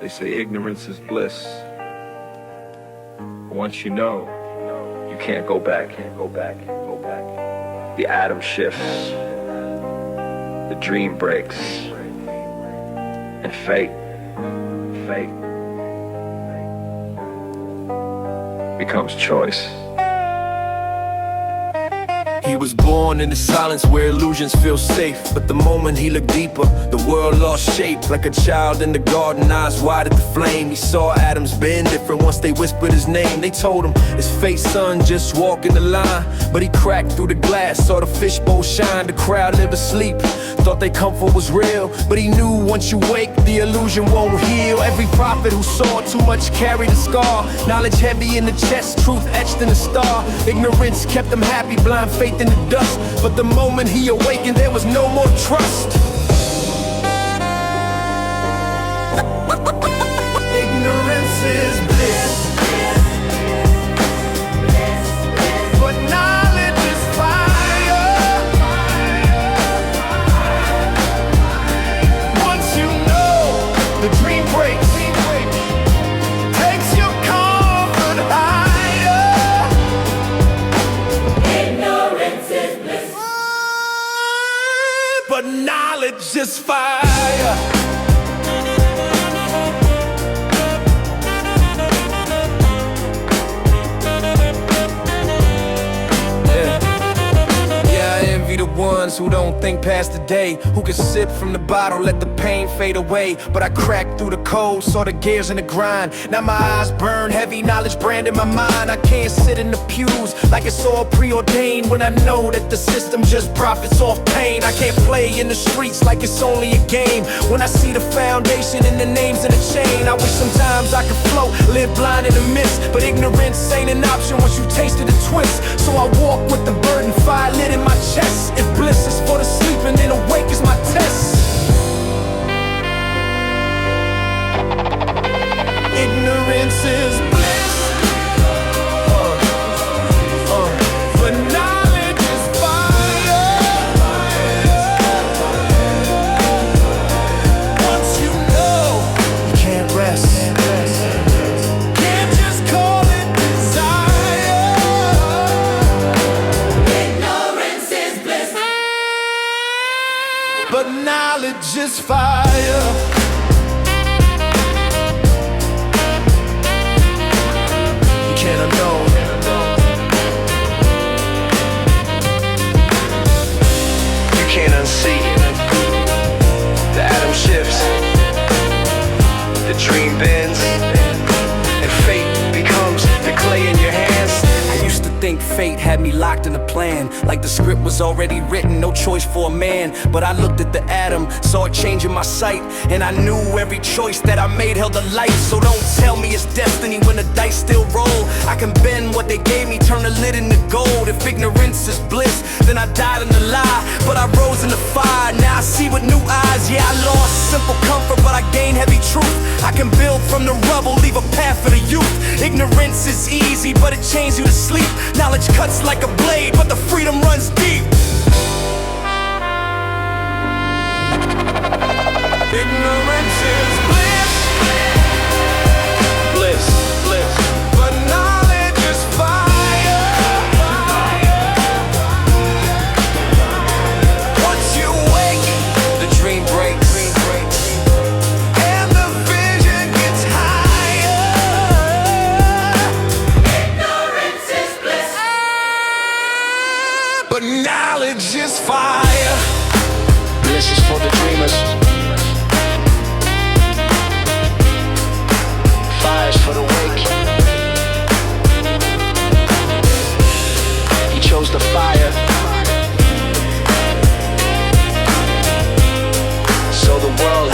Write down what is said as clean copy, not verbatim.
They say ignorance is bliss. Once you know, you can't go back. The atom shifts, the dream breaks, and fate becomes choice. He was born in the silence where illusions feel safe, but the moment he looked deeper, the world lost shape. Like a child in the garden, eyes wide at the flame. He saw atoms bend different once they whispered his name. They told him, his face, son, just walk in the line. But he cracked through the glass, saw the fishbowl shine. The crowd lived asleep, thought their comfort was real. But he knew once you wake, the illusion won't heal. Every prophet who saw too much carried a scar. Knowledge heavy in the chest, truth etched in the star. Ignorance kept him happy, blind faith in the dust. But the moment he awakened, there was no more trust. Ignorance is bliss, but knowledge is fire. Once you know, the dream breaks, takes your comfort higher. Ignorance is bliss, but knowledge is fire. The ones who don't think past the day, who can sip from the bottle, let the pain fade away. But I cracked through the code, saw the gears in the grind. Now my eyes burn heavy, knowledge brand in my mind. I can't sit in the pews like it's all preordained, when I know that the system just profits off pain. I can't play in the streets like it's only a game, when I see the foundation and the names in the chain. I wish sometimes I could float, live blind in the mist, but ignorance ain't an option once you tasted the twist. So I walk with the burden, fire lit in my chest. If bliss is for the sleeping, then awake is my test. Ignorance is bliss, but knowledge is fire. Once you know, you can't rest. Can't just call it desire. ignorance is bliss, But knowledge is fire. You can't unknow. You can't unsee. The atom shifts, the dream bends, and fate becomes the clay in your hands. I used to think fate had me locked in a plan, like the script was already written, no choice for a man. But I looked at the atom, saw it changing my sight, and I knew every choice that I made held a light. So don't tell me it's destiny when the dice still roll. I can bend what they gave me, turn the lid into gold. If ignorance is bliss, then I died in the lie, but I rose in the fire. Now I see with new eyes. Yeah, I lost simple comfort, but I gained heavy truth. I can build from the rubble, leave a path for the youth. Ignorance is easy, but it chains you to sleep. Knowledge cuts like a blade, but the freedom runs deep. Ignorance is bliss, but knowledge is fire. Once you wake, the dream breaks, and the vision gets higher. ignorance is bliss, But knowledge is fire. Bliss is for the dreamers, fire's for the wake. He chose the fire, so the world